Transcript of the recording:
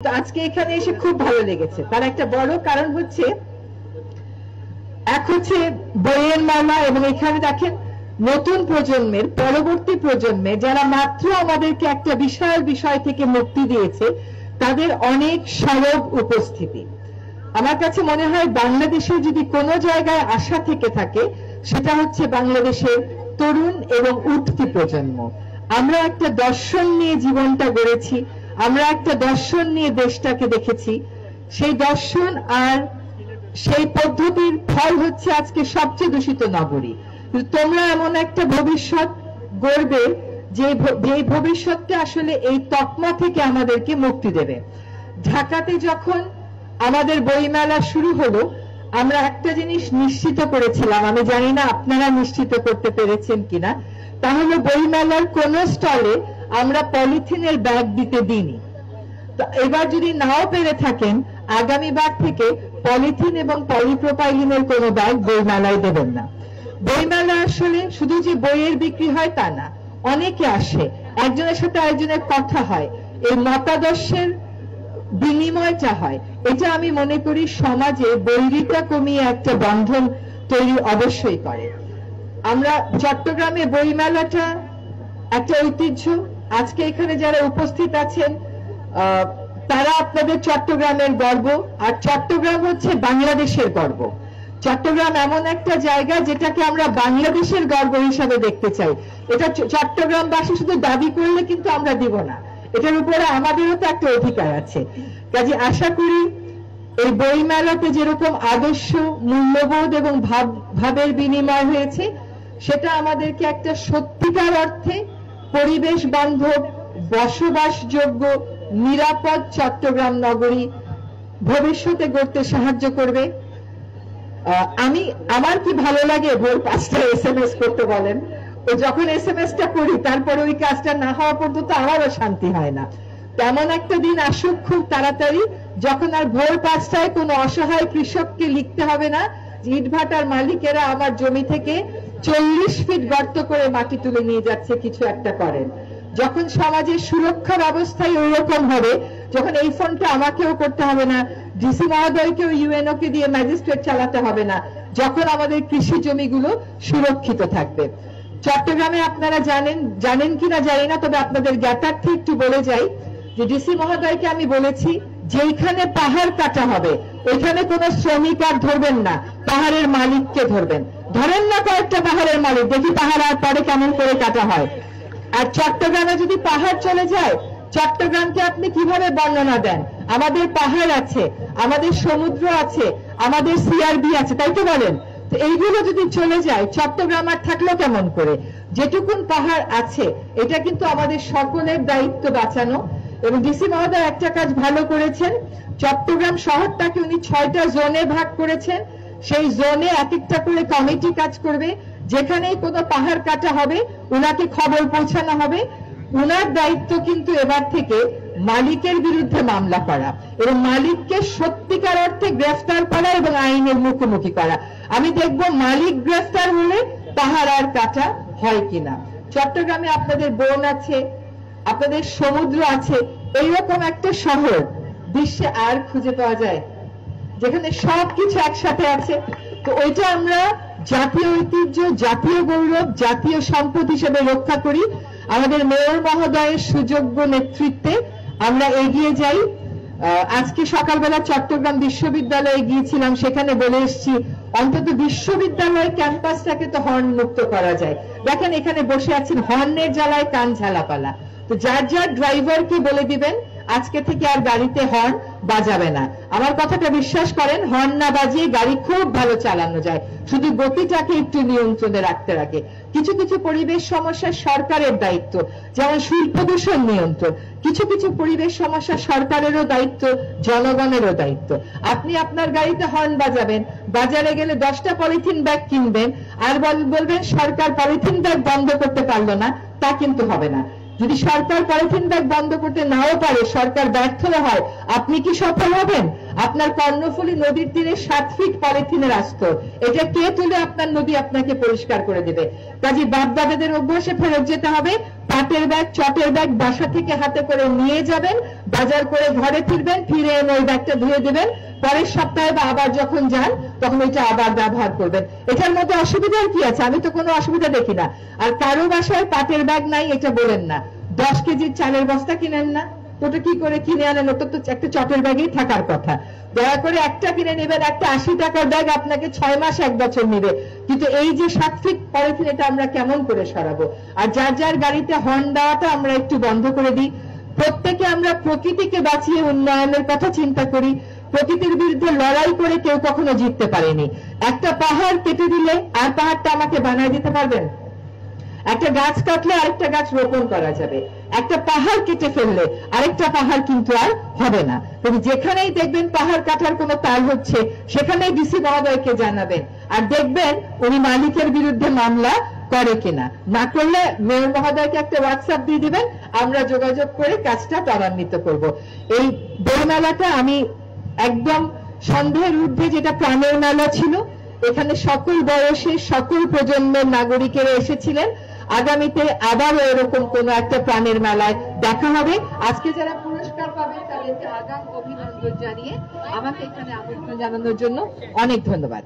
তো আজকে এখানে এসে খুব ভালো লেগেছে। তার একটা বড় কারণ হচ্ছে বইয়ের মেলা, এবং এখানে দেখেন নতুন প্রজন্মের, পরবর্তী প্রজন্মে যারা মাত্র আমাদেরকে একটা বিশাল বিষয় থেকে মুক্তি দিয়েছে, তাদের অনেক সরব উপস্থিতি। আমার কাছে মনে হয় বাংলাদেশে যদি কোনো জায়গায় আশা থেকে থাকে, সেটা হচ্ছে বাংলাদেশের তরুণ এবং উঠতি প্রজন্ম। আমরা একটা দর্শন নিয়ে জীবনটা গড়েছি, আমরা একটা দর্শন নিয়ে দেশটাকে দেখেছি। সেই দর্শন আর সেই পদ্ধতির ফল হচ্ছে আজকে সবচেয়ে দূষিত নগরী। তোমরা এমন একটা ভবিষ্যৎ গড়বে যে ভবিষ্যৎটা আসলে এই তকমা থেকে আমাদেরকে মুক্তি দেবে। ঢাকাতে যখন আমাদের বইমেলা শুরু হলো, আমরা একটা জিনিস নিশ্চিত করেছিলাম, আমি জানি না আপনারা নিশ্চিত করতে পেরেছেন কিনা, তাহলে বইমেলার কোন স্টলে আমরা পলিথিনের ব্যাগ দিতে দিইনি। তো এবার যদি নাও পেরে থাকেন, আগামীবার থেকে পলিথিন এবং পলিপ্রোপাইলিনের কোনো ব্যাগ বইমেলায় দেবেন না। বইমেলা আসলে শুধু যে বইয়ের বিক্রি হয় তা না, অনেকে আসে, একজনের সাথে আরেকজনের কথা হয়, এই মতাদর্শের বিনিময়টা হয়। এটা আমি মনে করি সমাজে বৈরিতা কমিয়ে একটা বন্ধন তৈরি অবশ্যই করে। আমরা চট্টগ্রামে বইমেলাটা একটা ঐতিহ্য। আজকে এখানে যারা উপস্থিত আছেন তারা আপনাদের চট্টগ্রামের গর্ব, আর চট্টগ্রাম হচ্ছে বাংলাদেশের গর্ব। চট্টগ্রাম এমন একটা জায়গা যেটাকে আমরা বাংলাদেশের গর্ব হিসাবে দেখতে চাই। এটা চট্টগ্রামবাসী শুধু দাবি করলে কিন্তু আমরা দিব না, এটার উপরে আমাদেরও তো একটা অধিকার আছে। কাজে আশা করি এই বইমেলাতে যেরকম আদর্শ, মূল্যবোধ এবং ভাবের বিনিময় হয়েছে, সেটা আমাদেরকে একটা সত্যিকার অর্থে পরিবেশ বান্ধব, বসবাসযোগ্য, নিরাপদ চট্টগ্রাম নগরী ভবিষ্যতে গড়তে সাহায্য করবে। আমার কি ভালো লাগে ভোর 5টায় SMS করতে বলেন, ও যখন SMS-টা করি তারপরে ওই কাজটা না হওয়া পর্যন্ত আমারও শান্তি হয় না। তেমন একটা দিন আসুক খুব তাড়াতাড়ি, যখন আর ভোর 5টায় কোনো অসহায় কৃষককে লিখতে হবে না ইটভাটার মালিকেরা আমার জমি থেকে 40 ফিট গর্ত করে মাটি তুলে নিয়ে যাচ্ছে, কিছু একটা করেন। যখন সমাজের সুরক্ষা ব্যবস্থায় ওই রকম হবে, যখন এই ফোনটা আমাকেও করতে হবে না, ডিসি মহোদয়কেও UNO কে দিয়ে ম্যাজিস্ট্রেট চালাতে হবে না, যখন আমাদের কৃষি জমিগুলো সুরক্ষিত থাকবে। চট্টগ্রামে আপনারা জানেন কিনা জানি না, তবে আপনাদের জ্ঞাতার্থে একটু বলে যাই যে ডিসি মহোদয়কে আমি বলেছি, যেখানে পাহাড় কাটা হবে ওইখানে কোনো শ্রমিক আর ধরবেন না, পাহাড়ের মালিককে ধরবেন। ধরেন না কয়েকটা পাহাড়ের মালিক, দেখি পাহাড় আর পরে কেমন করে কাটা হয়। আর চট্টগ্রামে যদি পাহাড় চলে যায়, চট্টগ্রামকে আপনি কিভাবে বর্ণনা দেন? আমাদের পাহাড় আছে, আমাদের সমুদ্র আছে, আমাদের CRB আছে, তাই তো বলেন? তো এইগুলো যদি চলে যায়, চট্টগ্রাম আর থাকলো কেমন করে? যেটুকুন পাহাড় আছে, এটা কিন্তু আমাদের সকলের দায়িত্ব বাঁচানো। এবং ডিসি মহোদয় একটা কাজ ভালো করেছেন, চট্টগ্রাম শহরটাকে উনি 6টা জোনে ভাগ করেছেন। সেই জোনে এক একটা করে কমিটি কাজ করবে, যেখানেই কোনো পাহাড় কাটা হবে উনাকে খবর পৌঁছানো হবে। উনার দায়িত্ব কিন্তু এবার থেকে মালিকের বিরুদ্ধে মামলা করা এবং মালিককে সত্যিকার অর্থে গ্রেফতার করা এবং আইনের মুখোমুখি করা। আমি দেখব মালিক গ্রেফতার হলে পাহাড় আর কাটা হয় কিনা। চট্টগ্রামে আপনাদের বন আছে, আপনাদের সমুদ্র আছে, এইরকম একটা শহর বিশ্বে আর খুঁজে পাওয়া যায় যেখানে সবকিছু একসাথে আছে। তো ওইটা আমরা জাতীয় ঐতিহ্য, জাতীয় গৌরব, জাতীয় সম্পদ হিসেবে রক্ষা করি। আমাদের মেয়র মহোদয়ের সুযোগ্য নেতৃত্বে আমরা এগিয়ে যাই। আজকে সকালবেলা চট্টগ্রাম বিশ্ববিদ্যালয়ে গিয়েছিলাম, সেখানে বলে এসেছি অন্তত বিশ্ববিদ্যালয় ক্যাম্পাসটাকে তো হর্ন মুক্ত করা যায়। দেখেন এখানে বসে আছেন, হর্নের জ্বালায় কান ঝালাপালা। তো যার যার ড্রাইভারকে বলে দিবেন আজকে থেকে আর গাড়িতে হর্ন বাজাবে না। আমার কথাটা বিশ্বাস করেন, হর্ন না বাজিয়ে গাড়ি খুব ভালো চালানো যায়, শুধু গতিটাকে একটু নিয়ন্ত্রণে রাখতে রাখে। কিছু কিছু পরিবেশ সমস্যা সরকারের দায়িত্ব, যেমন শিল্প দূষণ নিয়ন্ত্রণ। কিছু কিছু পরিবেশ সমস্যা সরকারেরও দায়িত্ব, জনগণেরও দায়িত্ব। আপনি আপনার গাড়িতে হর্ন বাজাবেন, বাজারে গেলে 10টা পলিথিন ব্যাগ কিনবেন, আর বলবেন সরকার পলিথিন ব্যাগ বন্ধ করতে পারলো না, তা কিন্তু হবে না। যদি সরকার পলিথিন ব্যাগ বন্ধ করতে নাও পারে, সরকার ব্যর্থ হয়, আপনি কি সফল হবেন? আপনার কর্ণফুলী নদীর তীরে 7 ফিট পলিথিনের আস্তর, এটা কে তুলে আপনার নদী আপনাকে পরিষ্কার করে দেবে? কাজে বাপ দাদাদের অভ্যাসে ফেরত যেতে হবে। পাটের ব্যাগ, চটের ব্যাগ বাসা থেকে হাতে করে নিয়ে যাবেন, বাজার করে ঘরে ফিরবেন, ফিরে এনে ওই ব্যাগটা ধুয়ে দেবেন, পরের সপ্তাহে বা আবার যখন যান তখন ওইটা আবার ব্যবহার করবেন। এটার মধ্যে অসুবিধার কি আছে? আমি তো কোনো অসুবিধা দেখি না। আর কারো বাসায় পাটের ব্যাগ নাই এটা বলেন না, 10 কেজির চালের বস্তা কিনেন না, ওটা কি করে কিনে আনেন? ওটা তো একটা চটের ব্যাগেই থাকার কথা। দয়া করে একটা কিনে নেবেন, একটা 80 টাকার ব্যাগ আপনাকে 6 মাস 1 বছর নেবে। কিন্তু এই যে 7 ফিট পলিথিন, এটা আমরা কেমন করে সরাবো? আর যার যার গাড়িতে হর্ন দেওয়াটা আমরা একটু বন্ধ করে দিই। প্রত্যেকে আমরা প্রকৃতিকে বাঁচিয়ে উন্নয়নের কথা চিন্তা করি। প্রকৃতির বিরুদ্ধে লড়াই করে কেউ কখনো জিততে পারেনি। একটা পাহাড় কেটে দিলে আর পাহাড়টা আমাকে বানায় দিতে পারবেন? একটা গাছ কাটলে আরেকটা গাছ রোপণ করা যাবে, একটা পাহাড় কেটে ফেললে আরেকটা পাহাড় কিন্তু আর হবে না। তবে যেখানেই দেখবেন পাহাড় কাটার কোনো তাল হচ্ছে, সেখানেই ডিসি মহোদয়কে জানাবেন, আর দেখবেন উনি মালিকের বিরুদ্ধে মামলা করে কিনা। না করলে মেয়র মহোদয়কে একটা হোয়াটসঅ্যাপ দিয়ে দিবেন, আমরা যোগাযোগ করে কাজটা ত্বরান্বিত করব। এই বইমেলাটা আমি একদম সন্দেহের ঊর্ধ্বে, যেটা প্রাণের মেলা ছিল, এখানে সকল বয়সের সকল প্রজন্মের নাগরিকেরা এসেছিলেন। আগামীতে আবারও এরকম কোন একটা প্রাণের মেলায় দেখা হবে। আজকে যারা পুরস্কার পাবেন তাদেরকে আগাম অভিনন্দন জানিয়ে আমাকে এখানে আমন্ত্রণ জানানোর জন্য অনেক ধন্যবাদ।